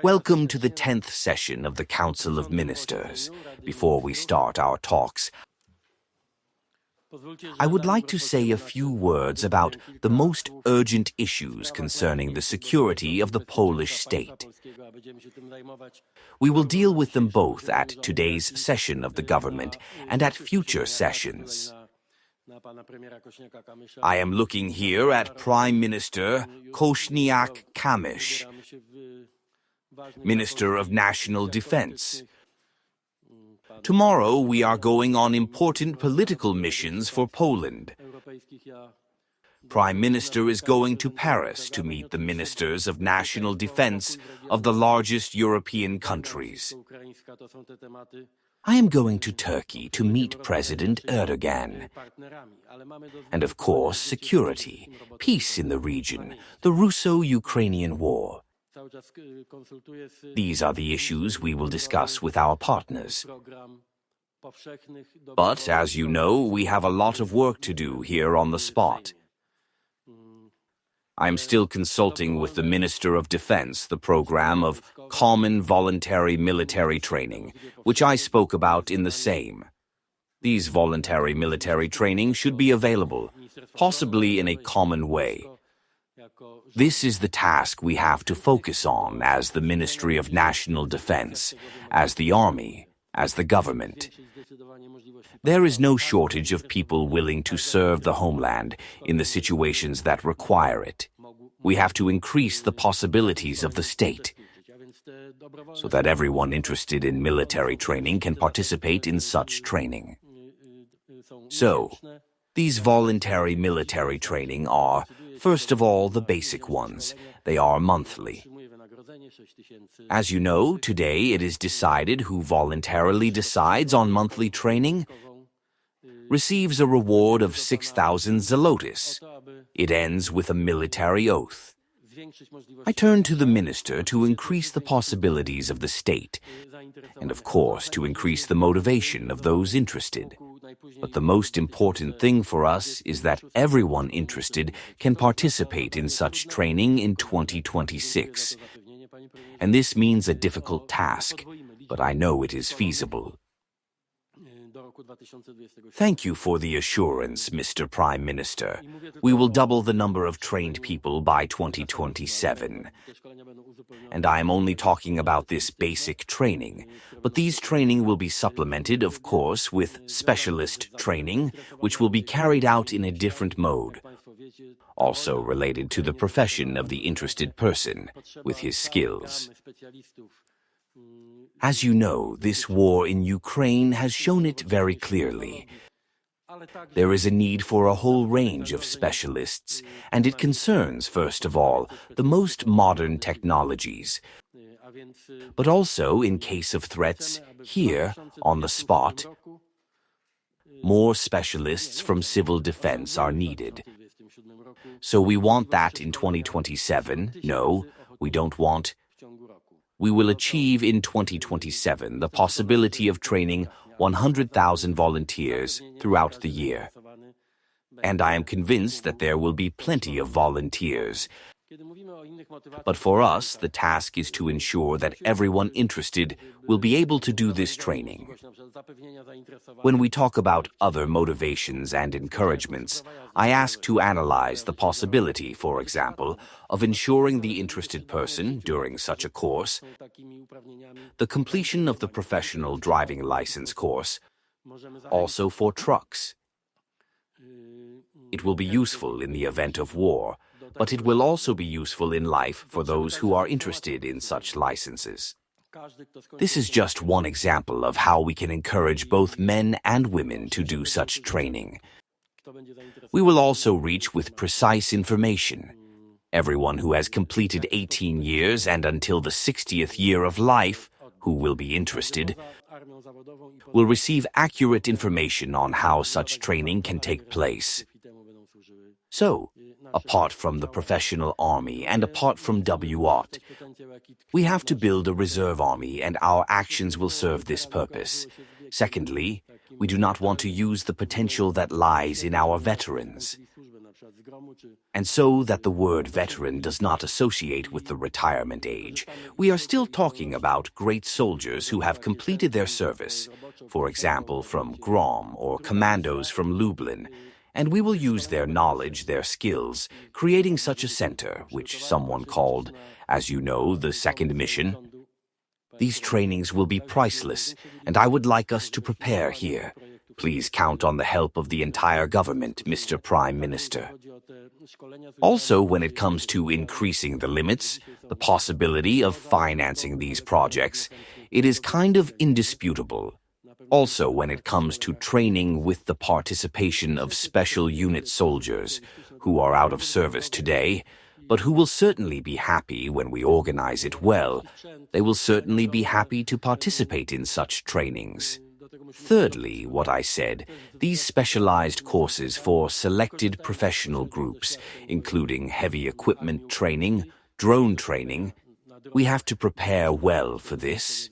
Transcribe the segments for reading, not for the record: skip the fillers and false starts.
Welcome to the 10th session of the Council of Ministers. Before we start our talks, I would like to say a few words about the most urgent issues concerning the security of the Polish state. We will deal with them both at today's session of the government and at future sessions. I am looking here at Prime Minister Kośniak-Kamysz, Minister of National Defense. Tomorrow we are going on important political missions for Poland. Prime Minister is going to Paris to meet the ministers of national defense of the largest European countries. I am going to Turkey to meet President Erdogan. And of course, security, peace in the region, the Russo-Ukrainian war. These are the issues we will discuss with our partners. But, as you know, we have a lot of work to do here on the spot. I am still consulting with the Minister of Defense the program of Common Voluntary Military Training, which I spoke about in the same. These voluntary military training should be available, possibly in a common way. This is the task we have to focus on as the Ministry of National Defense, as the Army, as the government. There is no shortage of people willing to serve the homeland in the situations that require it. We have to increase the possibilities of the state, so that everyone interested in military training can participate in such training. So, these voluntary military training are, first of all, the basic ones. They are monthly. As you know, today it is decided who voluntarily decides on monthly training receives a reward of 6,000 zlotys. It ends with a military oath. I turn to the minister to increase the possibilities of the state, and of course to increase the motivation of those interested. But the most important thing for us is that everyone interested can participate in such training in 2026. And this means a difficult task, but I know it is feasible. Thank you for the assurance, Mr. Prime Minister. We will double the number of trained people by 2027. And I am only talking about this basic training, but these training will be supplemented, of course, with specialist training, which will be carried out in a different mode, also related to the profession of the interested person, with his skills. As you know, this war in Ukraine has shown it very clearly. There is a need for a whole range of specialists, and it concerns, first of all, the most modern technologies. But also, in case of threats, here, on the spot, more specialists from civil defense are needed. So we want that in 2027. No, we don't want. We will achieve in 2027 the possibility of training 100,000 volunteers throughout the year. And I am convinced that there will be plenty of volunteers. But for us, the task is to ensure that everyone interested will be able to do this training. When we talk about other motivations and encouragements, I ask to analyze the possibility, for example, of ensuring the interested person, during such a course, the completion of the professional driving license course, also for trucks. It will be useful in the event of war, but it will also be useful in life for those who are interested in such licenses. This is just one example of how we can encourage both men and women to do such training. We will also reach with precise information. Everyone who has completed 18 years and until the 60th year of life, who will be interested, will receive accurate information on how such training can take place. So, apart from the professional army and apart from WOT, we have to build a reserve army, and our actions will serve this purpose. Secondly, we do not want to use the potential that lies in our veterans. And so that the word veteran does not associate with the retirement age, we are still talking about great soldiers who have completed their service, for example from Grom or commandos from Lublin, and we will use their knowledge, their skills, creating such a center, which someone called, as you know, the second mission. These trainings will be priceless, and I would like us to prepare here. Please count on the help of the entire government, Mr. Prime Minister. Also, when it comes to increasing the limits, the possibility of financing these projects, it is kind of indisputable. Also, when it comes to training with the participation of special unit soldiers who are out of service today, but who will certainly be happy when we organize it well, they will certainly be happy to participate in such trainings. Thirdly, what I said, these specialized courses for selected professional groups, including heavy equipment training, drone training, we have to prepare well for this.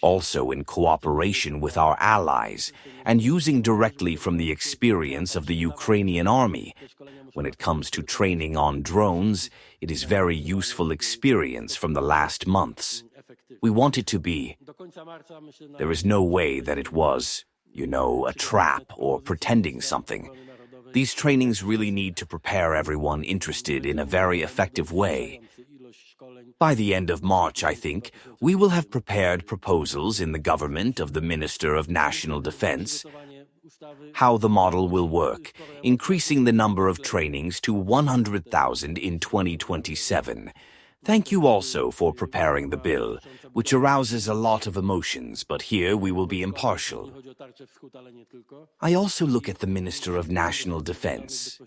Also in cooperation with our allies and using directly from the experience of the Ukrainian army. When it comes to training on drones, it is very useful experience from the last months. We want it to be. There is no way that it was, a trap or pretending something. These trainings really need to prepare everyone interested in a very effective way. By the end of March, I think, we will have prepared proposals in the government of the Minister of National Defense, how the model will work, increasing the number of trainings to 100,000 in 2027. Thank you also for preparing the bill, which arouses a lot of emotions, but here we will be impartial. I also look at the Minister of National Defense.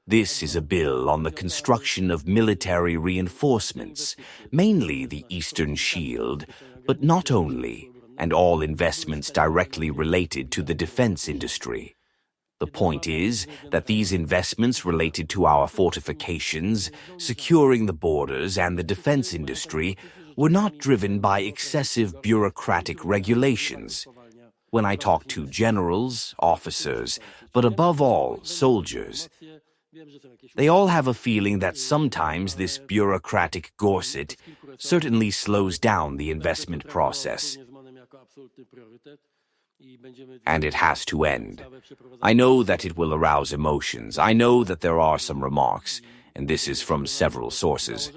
This is a bill on the construction of military reinforcements, mainly the Eastern Shield, but not only, and all investments directly related to the defense industry. The point is that these investments related to our fortifications, securing the borders and the defense industry were not driven by excessive bureaucratic regulations. When I talk to generals, officers, but above all, soldiers, they all have a feeling that sometimes this bureaucratic corset certainly slows down the investment process. And it has to end. I know that it will arouse emotions. I know that there are some remarks, and this is from several sources.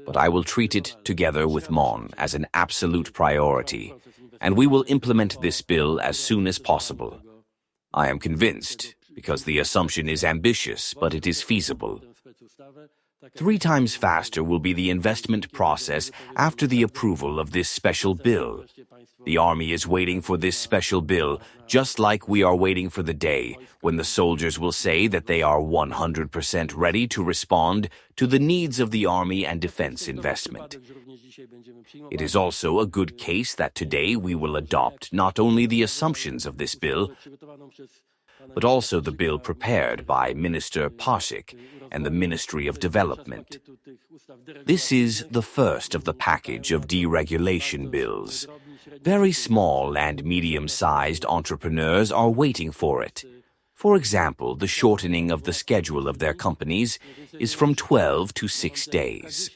But I will treat it together with MON as an absolute priority, and we will implement this bill as soon as possible. I am convinced, because the assumption is ambitious, but it is feasible. 3 times faster will be the investment process after the approval of this special bill. The army is waiting for this special bill, just like we are waiting for the day when the soldiers will say that they are 100% ready to respond to the needs of the army and defense investment. It is also a good case that today we will adopt not only the assumptions of this bill, but also the bill prepared by Minister Tusk and the Ministry of Development. This is the first of the package of deregulation bills. Very small and medium-sized entrepreneurs are waiting for it. For example, the shortening of the schedule of their companies is from 12 to 6 days.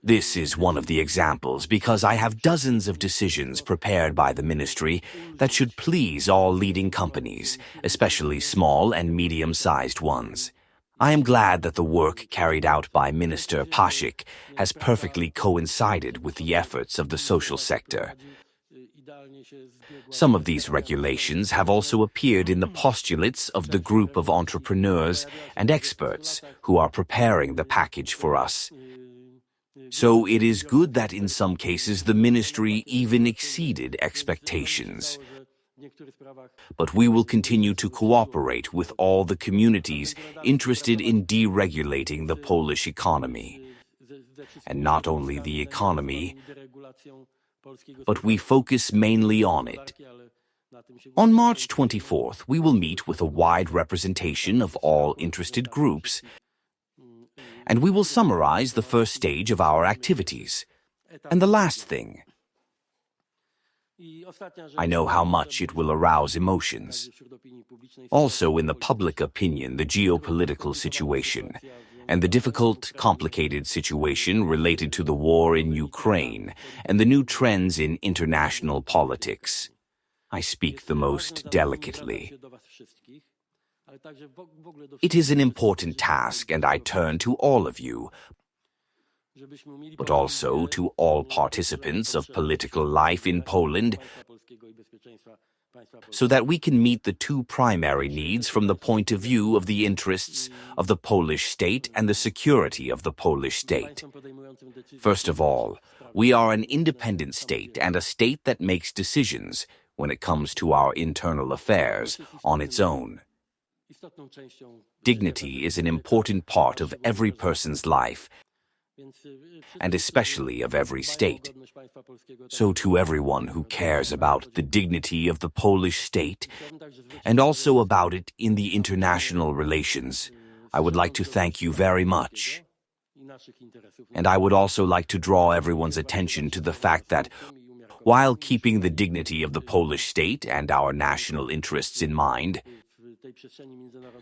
This is one of the examples because I have dozens of decisions prepared by the ministry that should please all leading companies, especially small and medium-sized ones. I am glad that the work carried out by Minister Tusk has perfectly coincided with the efforts of the social sector. Some of these regulations have also appeared in the postulates of the group of entrepreneurs and experts who are preparing the package for us. So it is good that in some cases the ministry even exceeded expectations. But we will continue to cooperate with all the communities interested in deregulating the Polish economy. And not only the economy, but we focus mainly on it. On March 24th, we will meet with a wide representation of all interested groups, and we will summarize the first stage of our activities. And the last thing, I know how much it will arouse emotions. Also, in the public opinion, the geopolitical situation and the difficult, complicated situation related to the war in Ukraine and the new trends in international politics. I speak the most delicately. It is an important task, and I turn to all of you, but also to all participants of political life in Poland, so that we can meet the two primary needs from the point of view of the interests of the Polish state and the security of the Polish state. First of all, we are an independent state and a state that makes decisions when it comes to our internal affairs on its own. Dignity is an important part of every person's life, and especially of every state. So to everyone who cares about the dignity of the Polish state, and also about it in the international relations, I would like to thank you very much. And I would also like to draw everyone's attention to the fact that, while keeping the dignity of the Polish state and our national interests in mind,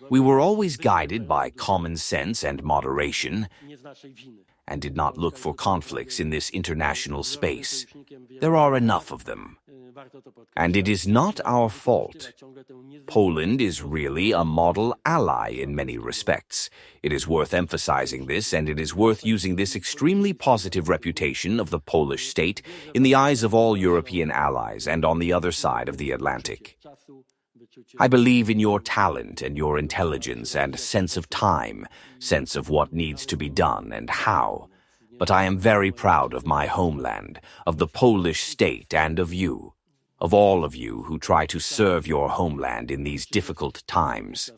we were always guided by common sense and moderation, and did not look for conflicts in this international space. There are enough of them. And it is not our fault. Poland is really a model ally in many respects. It is worth emphasizing this, and it is worth using this extremely positive reputation of the Polish state in the eyes of all European allies and on the other side of the Atlantic. I believe in your talent and your intelligence and sense of time, sense of what needs to be done and how. But I am very proud of my homeland, of the Polish state, and of you, of all of you who try to serve your homeland in these difficult times.